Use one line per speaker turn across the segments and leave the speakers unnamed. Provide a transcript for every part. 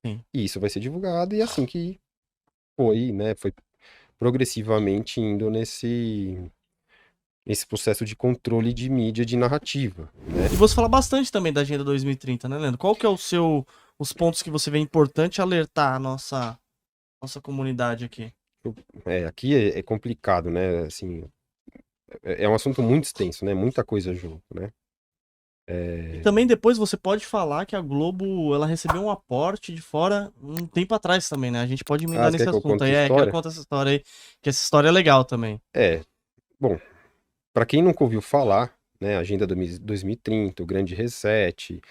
Sim.
E isso vai ser divulgado, e assim que foi, né? Foi progressivamente indo nesse processo de controle de mídia, de narrativa, né?
E você fala bastante também da Agenda 2030, né, Leandro? Qual que é os pontos que você vê importante alertar a nossa comunidade aqui?
Aqui é complicado, né? Assim, é um assunto muito extenso, né? Muita coisa junto, né?
E
É...
também depois você pode falar que a Globo, ela recebeu um aporte de fora um tempo atrás também, né? A gente pode
Ah,
emendar
você quer
nesse
que eu
assunto
conte
aí.
essa
Quero
história?
contar essa história aí, que essa história é legal também.
É, bom, para quem nunca ouviu falar, né? Agenda 2030, o Grande Reset,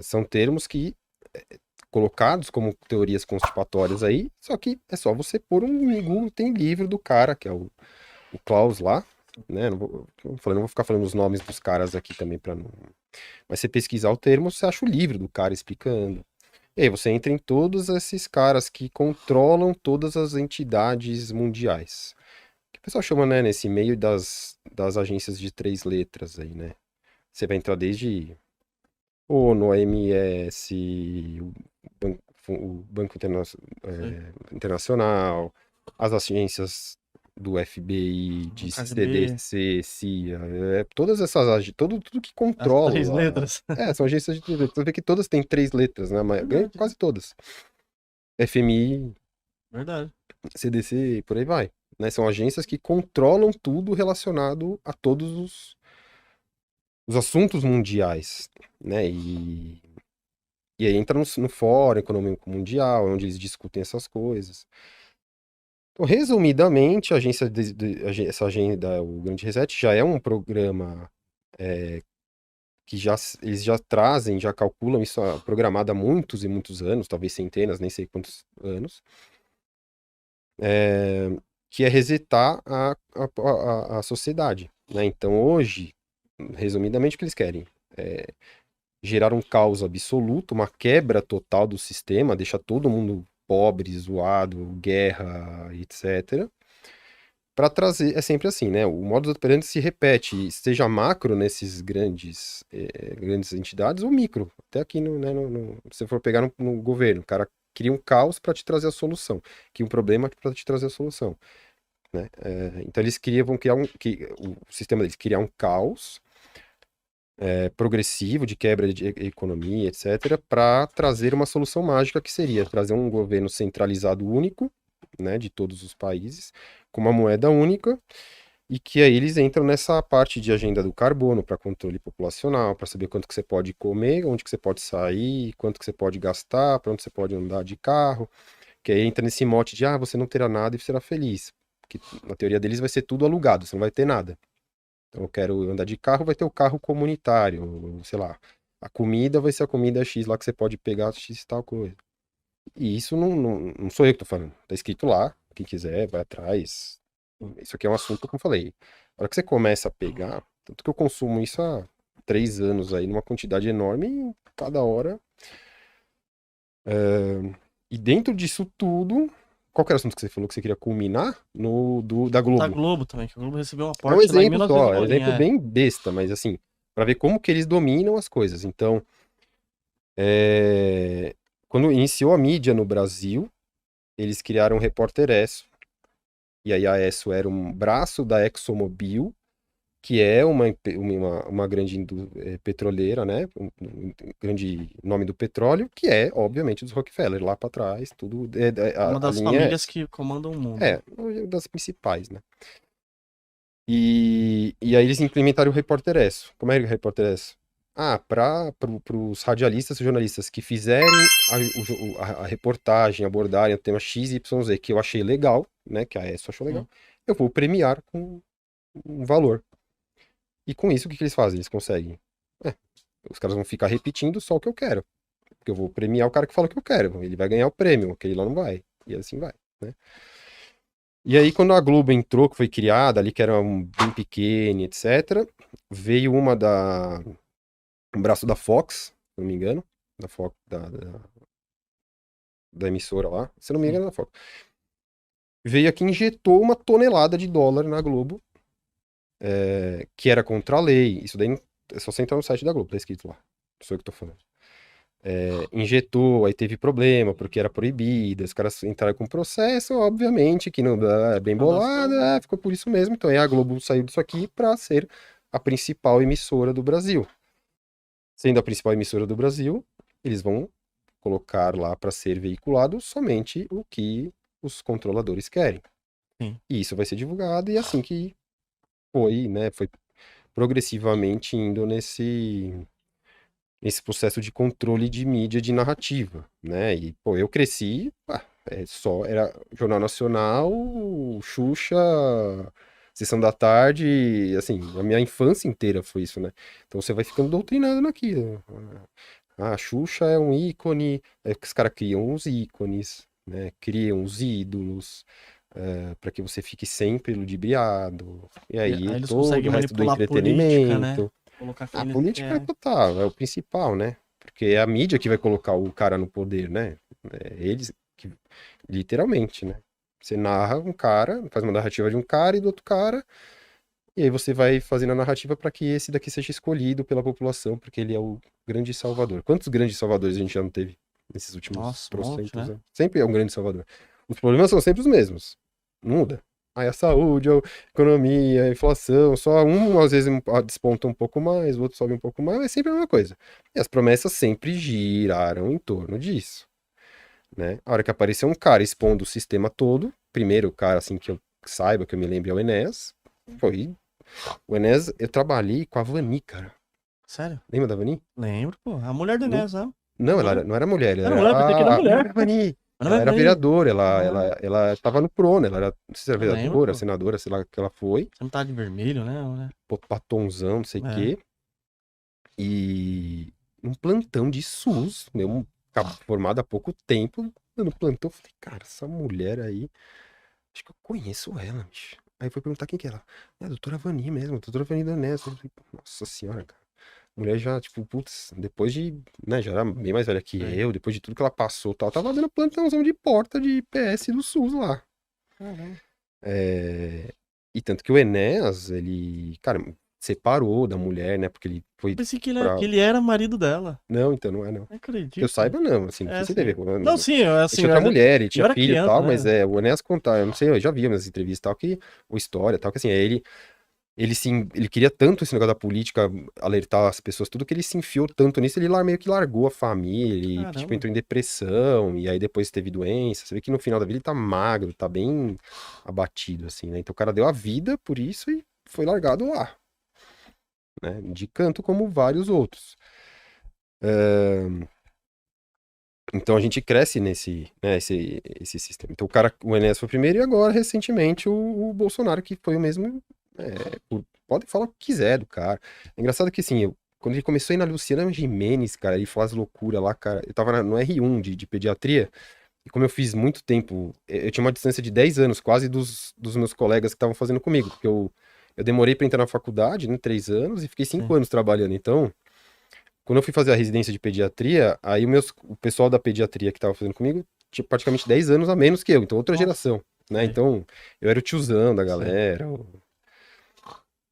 são termos que colocados como teorias constipatórias aí, só que é só você pôr um Google, tem livro do cara, que é o Klaus lá, né? Não vou ficar falando os nomes dos caras aqui também para não. Mas você pesquisar o termo, você acha o livro do cara explicando. E aí você entra em todos esses caras que controlam todas as entidades mundiais. Que o pessoal chama, né, nesse meio das agências de 3 letras aí, né? Você vai entrar desde ONU, OMS, o Banco
Sei.
Internacional, as agências do FBI,
O
de
KGB,
CDC, CIA, todas essas agências, tudo que
as três
controla.
letras.
São agências de 3 letras. Você vê que todas têm 3 letras, né?
Verdade, né?
Quase todas. FMI,
Verdade.
CDC e por aí vai. Né? São agências que controlam tudo relacionado a todos os assuntos mundiais, né? E aí entra no Fórum Econômico Mundial, onde eles discutem essas coisas. Então, resumidamente, essa agenda, o Grande Reset, já é um programa que eles já trazem, já calculam isso programado há muitos e muitos anos, talvez centenas, nem sei quantos anos, é, que é resetar a sociedade, né? Então, hoje, resumidamente, o que eles querem? É gerar um caos absoluto, uma quebra total do sistema, deixar todo mundo pobre, zoado, guerra, etc. Para trazer, é sempre assim, né? O modus operandi se repete, seja macro nesses grandes entidades ou micro. Até aqui, se você for pegar no governo, o cara cria um caos para te trazer a solução, cria um problema para te trazer a solução, né? Então eles vão criar o sistema deles criar um caos progressivo de quebra de economia, etc., para trazer uma solução mágica que seria trazer um governo centralizado único, né, de todos os países, com uma moeda única, e que aí eles entram nessa parte de agenda do carbono para controle populacional, para saber quanto que você pode comer, onde que você pode sair, quanto que você pode gastar, para onde você pode andar de carro, que aí entra nesse mote de você não terá nada e será feliz. Que na teoria deles vai ser tudo alugado, você não vai ter nada. Então, eu quero andar de carro, vai ter o carro comunitário, sei lá. A comida vai ser a comida X lá que você pode pegar X tal coisa. E isso não sou eu que tô falando. Tá escrito lá. Quem quiser, vai atrás. Isso aqui é um assunto, como eu falei. A hora que você começa a pegar, tanto que eu consumo isso há 3 anos aí, numa quantidade enorme, e cada hora. E dentro disso tudo, qual que era o assunto que você falou que você queria culminar? Da
Da
Globo.
Globo também, que a Globo recebeu um
É um
aporte lá em
exemplo
1900 e
só, é um
bolinha,
exemplo bem besta, mas assim, para ver como que eles dominam as coisas. Então, é, quando iniciou a mídia no Brasil, eles criaram o Repórter Esso, e aí a Esso era um braço da ExxonMobil, que é uma grande petroleira, né? Um grande nome do petróleo, que é, obviamente, dos Rockefeller, lá para trás, tudo,
uma
a
das
linha é
famílias
essa.
que comandam o mundo,
É,
né?
uma das principais, né? E aí eles implementaram o Repórter Esso. Como é que é o Repórter Esso? Para os radialistas e jornalistas que fizerem a reportagem, abordarem o tema X, Y, Z, que eu achei legal, né, que a ESSO achou legal,
Sim.
eu vou premiar com um valor. E com isso, o que que eles fazem? Eles conseguem. É, os caras vão ficar repetindo só o que eu quero. Porque eu vou premiar o cara que fala o que eu quero. Ele vai ganhar o prêmio, aquele lá não vai. E assim vai, né? E aí, quando a Globo entrou, que foi criada ali, que era bem pequena, etc., veio um braço da Fox, se não me engano, da Fox, da emissora lá, se não me
Sim.
engano, da Fox. Veio aqui e injetou uma tonelada de dólar na Globo, que era contra a lei. Isso daí é só você entrar no site da Globo, tá escrito lá. Não sou eu que tô falando. injetou, aí teve problema, porque era proibido, os caras entraram com processo, obviamente, que não é bem bolado, ficou por isso mesmo. Então aí a Globo saiu disso aqui para ser a principal emissora do Brasil. Sendo a principal emissora do Brasil, eles vão colocar lá para ser veiculado somente o que os controladores querem.
Sim.
E isso vai ser divulgado, e assim que foi, né, foi progressivamente indo nesse processo de controle de mídia, de narrativa, né? E, pô, eu cresci, era Jornal Nacional, Xuxa, Sessão da Tarde, assim, a minha infância inteira foi isso, né? Então você vai ficando doutrinado naquilo. A Xuxa é um ícone, que os caras criam os ícones, né? Criam os ídolos, para que você fique sempre ludibriado. E
E
aí
aí eles
todo o
conseguem
resto do
manipular a política, né?
entretenimento.
Colocar quem
A
eles
política é
querem.
total, é o principal, né? Porque é a mídia que vai colocar o cara no poder, né? É eles que, literalmente, né? Você narra um cara, faz uma narrativa de um cara e do outro cara, e aí você vai fazendo a narrativa para que esse daqui seja escolhido pela população, porque ele é o grande salvador. Quantos grandes salvadores a gente já não teve nesses últimos
Nossa, um monte,
trocentos
né?
anos? Sempre é um grande salvador. Os problemas são sempre os mesmos. Não muda. Aí a saúde, a economia, a inflação, só um às vezes desponta um pouco mais, o outro sobe um pouco mais, é sempre a mesma coisa. E as promessas sempre giraram em torno disso, né? A hora que apareceu um cara expondo o sistema todo, primeiro cara assim que eu saiba, que eu me lembre é o Enéas, foi o Enéas, eu trabalhei com a Vani, cara.
Sério?
Lembra da Vani?
Lembro, pô. A mulher do
Não,
Enéas, né?
não, ela não era mulher, ela
Era
era
mulher, pensei que era
a
mulher.
Vani.
Mas não
Ela
é
era
bem.
vereadora,
Ah,
ela tava no PRONA, ela era, não sei se era
eu lembro,
vereadora,
pô.
senadora, sei lá o que ela foi,
Você não tá de vermelho, né?
batonzão, não sei o
É.
quê. E um plantão de SUS, meu, formado há pouco tempo, no plantão, eu falei, cara, essa mulher aí, acho que eu conheço ela, bicho. Aí foi perguntar quem que é ela. É a doutora Vani mesmo, a doutora Vani Danés. Eu falei, nossa senhora, cara. Mulher já, tipo, putz, depois de, né, já era bem mais velha que
Sei.
eu, depois de tudo que ela passou e tal, tava dando plantãozão de porta de PS do SUS lá.
Caramba.
É, e tanto que o Enéas, ele, cara, separou da mulher, né, porque ele
Eu
foi
pensei
pra...
que ele era marido dela.
Não, então, não é não.
Não
Que eu
acredito.
saiba, não, assim, não
É,
sei se teve.
assim. Não, sim, eu,
Ele
assim,
tinha outra
mas
mulher, ele
eu
tinha
era
filho e
criança,
tal, mas
né?
o Enéas contar, eu não sei, eu já vi umas entrevistas e tal, que, ou história e tal, que assim, ele queria tanto esse negócio da política, alertar as pessoas, tudo que ele se enfiou tanto nisso, ele lá meio que largou a família, ele, tipo,
Caramba.
entrou em depressão, e aí depois teve doença, você vê que no final da vida ele tá magro, tá bem abatido, assim, né? Então o cara deu a vida por isso e foi largado lá, né? De canto como vários outros. Então a gente cresce nesse, né, esse sistema. Então o Enéas foi o primeiro e agora, recentemente, o Bolsonaro, que foi o mesmo. Pode falar o que quiser do cara. É engraçado que, assim, quando ele começou a ir na Luciana Gimenez, cara, ele falou as loucuras lá, cara. Eu tava no R1 de pediatria, e como eu fiz muito tempo, eu tinha uma distância de 10 anos, quase dos meus colegas que estavam fazendo comigo, porque eu demorei pra entrar na faculdade, né, 3 anos, e fiquei 5
Sim.
anos trabalhando. Então. Quando eu fui fazer a residência de pediatria, aí o pessoal da pediatria que tava fazendo comigo tinha praticamente 10 anos a menos que eu, então outra
Nossa.
geração, né?
Sei.
Então eu era o tiozão da
Sei.
galera.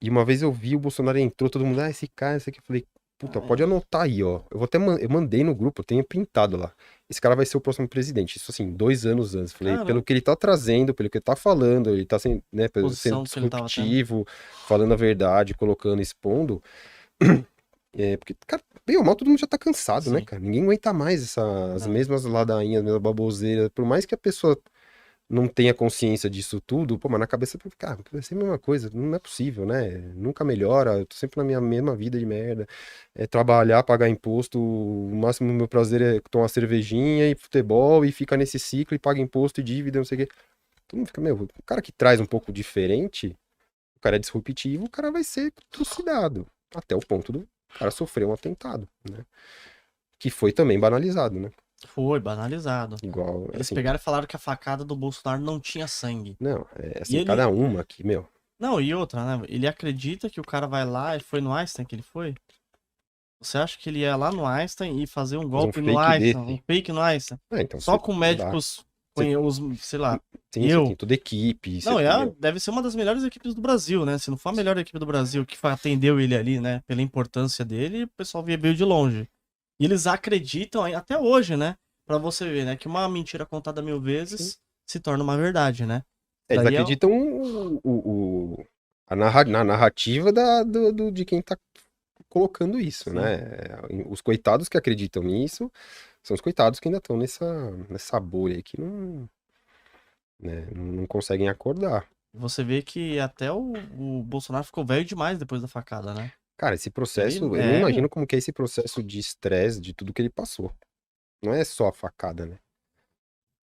E uma vez eu vi o Bolsonaro entrou, todo mundo, esse cara, esse aqui. Eu falei, puta, pode
Ai,
anotar aí, ó. Eu vou até, eu mandei no grupo, eu tenho printado lá. Esse cara vai ser o próximo presidente. Isso assim, 2 anos antes. Falei, pelo
caramba.
que ele tá trazendo, pelo que ele tá falando, ele tá sendo, né, sendo
Posição que ele tava tendo.
disruptivo, falando a verdade, colocando, expondo. Porque, cara, bem ou mal, todo mundo já tá cansado, né,
Sim.
cara? Ninguém aguenta mais as
Não.
mesmas ladainhas, as mesmas baboseiras. Por mais que a pessoa não tenha consciência disso tudo, pô, mas na cabeça, cara, vai ser a mesma coisa, não é possível, né? Nunca melhora, eu tô sempre na minha mesma vida de merda. É trabalhar, pagar imposto, o máximo do meu prazer é tomar cervejinha e futebol e fica nesse ciclo e paga imposto e dívida, não sei o quê. Todo mundo fica, meu, o cara que traz um pouco diferente, o cara é disruptivo, o cara vai ser trucidado. Até o ponto do cara sofrer um atentado, né? Que foi também banalizado, né?
Foi banalizado.
Igual,
Eles
assim,
pegaram e falaram que a facada do Bolsonaro não tinha sangue.
não,
E
assim,
ele.
cada uma aqui, meu.
Não, e outra, né? Ele acredita que o cara vai lá e foi no Einstein que ele foi? Você acha que ele ia lá no Einstein e fazer um
Fazer um
golpe no
fake
Einstein, um
desse.
fake no Einstein?
Então
Só
você
com
não dá.
médicos,
Você,
os, sei lá,
sim, você tem
eu.
toda a equipe,
Não,
meu.
deve ser uma das melhores equipes do Brasil, né? Se não for a melhor equipe do Brasil que atendeu ele ali, né? Pela importância dele, o pessoal veio de longe. E eles acreditam até hoje, né? Pra você ver, né? Que uma mentira contada 1000
Sim.
vezes se torna uma verdade, né?
Eles
Daí é.
acreditam na narrativa de quem tá colocando isso,
Sim.
né? Os coitados que acreditam nisso são os coitados que ainda estão nessa bolha aí que não, né, não conseguem acordar.
Você vê que até o Bolsonaro ficou velho demais depois da facada, né?
Cara, esse
Ele
processo, eu não
é,
imagino como que é esse processo de estresse, de tudo que ele passou. Não é só a facada, né?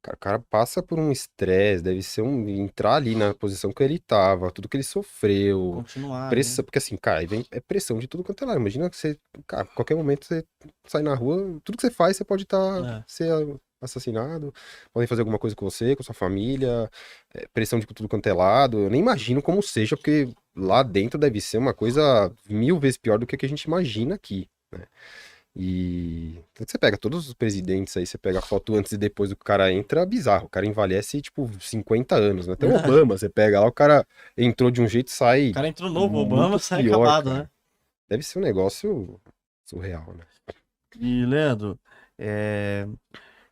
Cara, o cara passa por um estresse, deve ser entrar ali na posição que ele tava, tudo que ele sofreu,
continuar ali.
pressão, porque assim, cara, aí vem, é pressão de tudo quanto é lado. Imagina que você, cara, a qualquer momento você sai na rua, tudo que você faz, você pode
É.
ser assassinado, podem fazer alguma coisa com você, com sua família, pressão de tudo quanto é lado. Eu nem imagino como seja, porque lá dentro deve ser uma coisa 1000 vezes pior do que a que a gente imagina aqui, né? E você pega todos os presidentes aí, você pega a foto antes e depois do que o cara entra, é bizarro. O cara envelhece, tipo, 50 anos, né? Até o
Verdade.
Obama, você pega lá, o cara entrou de um jeito e
O
sai
cara entrou novo, o Obama
muito
sai
pior,
acabado, né?
cara. Deve ser um negócio surreal, né?
E, Leandro, é,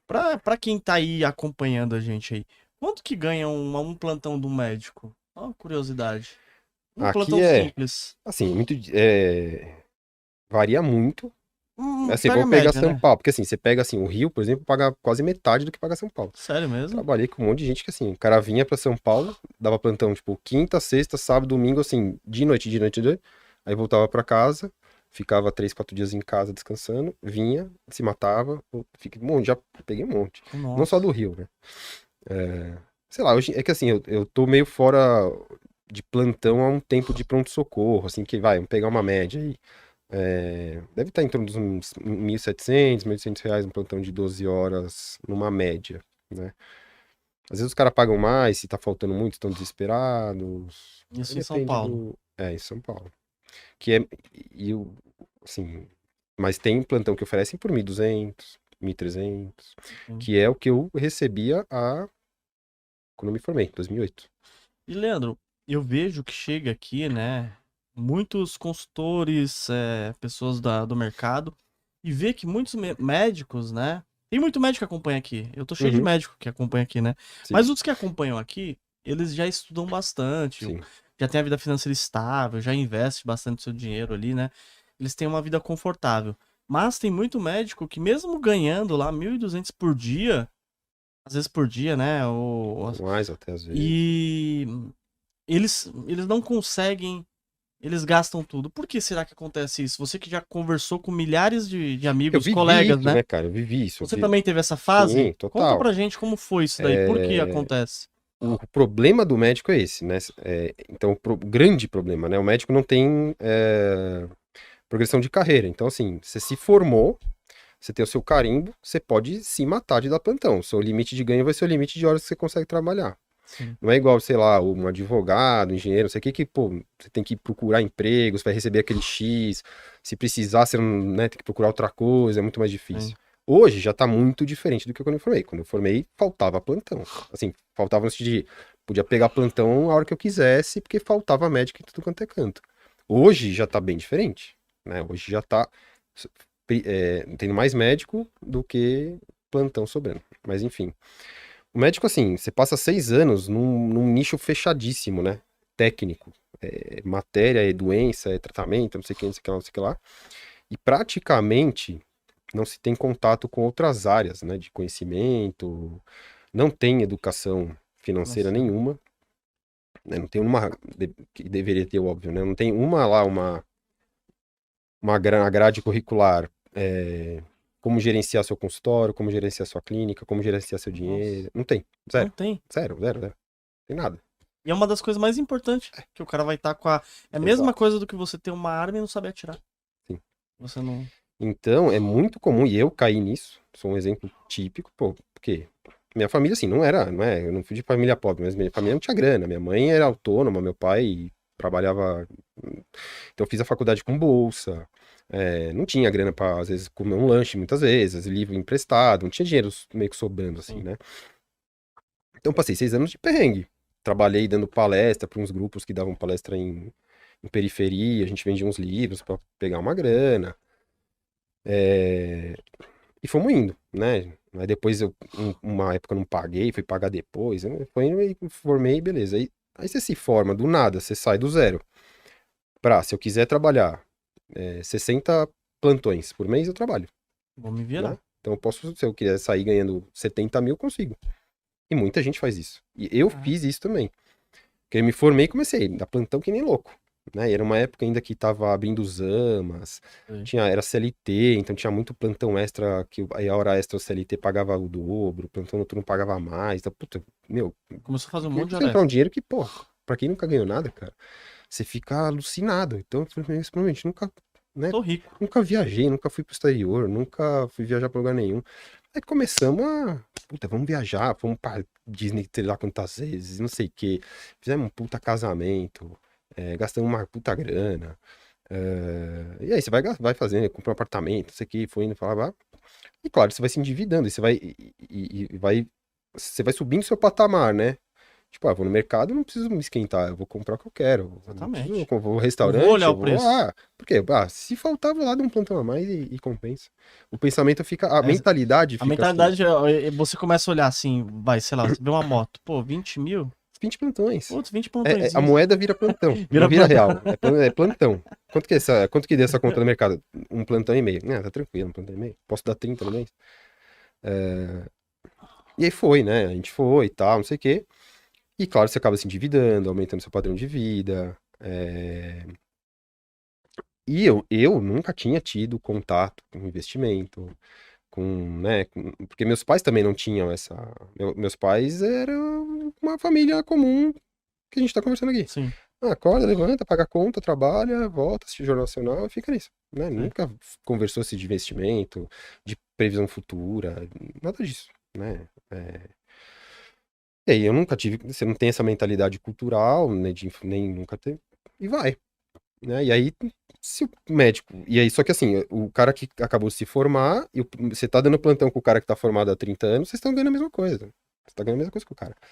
pra quem tá aí acompanhando a gente aí, quanto que ganha um plantão do médico? Ó, uma curiosidade. Um
Aqui
plantão
é,
simples.
assim, varia muito. Assim,
Pega a
vamos pegar
média,
São
né?
Paulo, porque assim, você pega assim, o Rio, por exemplo, paga quase metade do que paga São Paulo.
Sério mesmo?
Trabalhei com um monte de gente que assim, o cara vinha pra São Paulo, dava plantão, tipo, quinta, sexta, sábado, domingo, assim, de noite, aí voltava pra casa, ficava 3, 4 dias em casa descansando, vinha, se matava, um monte, já peguei um monte. Não só do
Nossa.
Rio, né? Sei lá, hoje, é que assim, eu tô meio fora de plantão há um tempo de pronto-socorro, assim, que vai, vamos pegar uma média aí. Deve estar em torno dos uns 1.700, R$ 1.800 um plantão de 12 horas numa média, né? Às vezes os caras pagam mais, se tá faltando muito, estão desesperados. Aí
Isso em São
depende
Paulo.
do. É, em São Paulo. Que é. E o. Assim. Mas tem plantão que oferecem por 1.200, 1.300,
Sim.
que é o que eu recebia quando eu me formei, em 2008.
E, Leandro, eu vejo que chega aqui, né, muitos consultores, pessoas do mercado, e vê que muitos médicos, né, tem muito médico que acompanha aqui. Eu tô cheio de
Uhum,
médico que acompanha aqui, né?
sim,
Mas os que acompanham aqui, eles já estudam bastante,
sim.
já têm a vida financeira estável, já investe bastante seu dinheiro ali, né? Eles têm uma vida confortável. Mas tem muito médico que mesmo ganhando lá 1.200 por dia, às vezes por dia, né,
Mais até às vezes.
e eles não conseguem, eles gastam tudo. Por que será que acontece isso? Você que já conversou com milhares de
Eu
amigos,
vivi
colegas,
isso,
né?
né, cara? Eu vivi isso.
Você também teve essa fase?
Sim,
Conta
total.
pra gente como foi isso daí, por que acontece?
O problema do médico é esse, né? Então, grande problema, né? O médico não tem progressão de carreira. Então, assim, você se formou, você tem o seu carimbo, você pode se matar de dar plantão. O seu limite de ganho vai ser o limite de horas que você consegue trabalhar.
Sim,
Não é igual, sei lá, um advogado, um engenheiro, não sei o que, pô, você tem que procurar empregos, vai receber aquele X. Se precisar, você não, né, tem que procurar outra coisa, é muito mais difícil.
sim.
Hoje já tá muito diferente do que quando eu formei. Quando eu formei, faltava plantão. Assim, faltava no sentido de, podia pegar plantão a hora que eu quisesse, porque faltava médico em tudo quanto é canto. Hoje já tá bem diferente, né? Hoje já tá tendo mais médico do que plantão sobrando. Mas enfim. O médico, assim, você passa 6 anos num nicho fechadíssimo, né? Técnico. É matéria, é doença, é tratamento, não sei o que, não sei o que lá, não sei o que lá. E praticamente não se tem contato com outras áreas, né? De conhecimento, não tem educação financeira
Nossa.
nenhuma, né? Não tem uma, que deveria ter, óbvio, né? Não tem uma lá, uma grade curricular, como gerenciar seu consultório, como gerenciar sua clínica, como gerenciar seu
Nossa.
dinheiro. Não tem.
Não
Zero.
tem.
Zero, zero, zero. Não tem nada.
E é uma das coisas mais importantes que o cara vai estar com a. É a mesma
Exato.
coisa do que você ter uma arma e não saber atirar.
Sim.
Você não.
Então, é muito comum, e eu caí nisso, sou um exemplo típico, pô, porque minha família, assim, eu não fui de família pobre, mas minha família não tinha grana, minha mãe era autônoma, meu pai trabalhava, então eu fiz a faculdade com bolsa, não tinha grana pra, às vezes, comer um lanche, muitas vezes, livro emprestado, não tinha dinheiro meio que sobrando, assim,
Sim.
né? Então, passei 6 anos de perrengue, trabalhei dando palestra para uns grupos que davam palestra em periferia, a gente vendia uns livros pra pegar uma grana, É, E fomos indo, né? Aí depois uma época eu não paguei, fui pagar depois. Foi indo e formei, beleza. Aí você se forma do nada, você sai do zero. Se eu quiser trabalhar 60 plantões por mês, eu trabalho,
Vou me
né?
virar.
Então eu posso, se eu quiser sair ganhando 70 mil, eu consigo. E muita gente faz isso. E eu
É,
fiz isso também. Porque eu me formei e comecei a dar plantão que nem louco, né? E era uma época ainda que tava abrindo os AMAs,
sei.
era CLT, então tinha muito plantão extra, que aí a hora extra o CLT pagava o dobro, o plantão noturno pagava mais. Então, puta, meu,
Começou a fazer um monte de
começou a
hora
entrar um
extra.
dinheiro que, pô, pra quem nunca ganhou nada, cara, você fica alucinado. Então, eu provavelmente nunca, né,
Tô rico.
nunca viajei, nunca fui pro exterior, nunca fui viajar pra lugar nenhum. Aí começamos puta, vamos viajar, fomos pra Disney sei lá quantas vezes, não sei o quê. Fizemos um puta casamento, gastamos uma puta grana. E aí você vai fazendo, comprou um apartamento, não sei o quê, foi indo, falava. E claro, você vai se endividando, e você vai, você vai subindo seu patamar, né? Tipo, vou no mercado, não preciso me esquentar, eu vou comprar o que eu quero. Eu não preciso,
Exatamente.
eu vou ao
Não vou
restaurante,
olhar
eu
o
vou,
preço.
porque, se faltar, eu vou lá dar um plantão a mais e compensa. O pensamento fica, a
É,
mentalidade
a
fica assim,
mentalidade, você começa a olhar assim, vai, sei lá, você vê uma moto, pô, 20 mil?
20 plantões.
Putz, 20 plantões.
A moeda vira plantão, não
Vira
vira
plantão.
real, é plantão. Quanto que deu essa conta no mercado? Um plantão e meio. Tá tranquilo, um plantão e meio. Posso dar 30 no mês? E aí foi, né? A gente foi e tal, não sei o quê. E claro, você acaba se endividando, aumentando seu padrão de vida. E eu nunca tinha tido contato com investimento, né? Porque meus pais também não tinham essa. Meus pais eram uma família comum que a gente tá conversando aqui.
Sim,
Acorda, levanta, paga a conta, trabalha, volta, assiste o Jornal Nacional e fica nisso, né?
sim.
Nunca conversou-se de investimento, de previsão futura, nada disso, né? E aí eu nunca tive, você não tem essa mentalidade cultural, né, nem nunca teve, e vai, né? E aí, se o médico, e aí, só que assim, o cara que acabou de se formar, você tá dando plantão com o cara que tá formado há 30 anos, vocês estão ganhando a mesma coisa. Você tá ganhando a mesma coisa que o cara.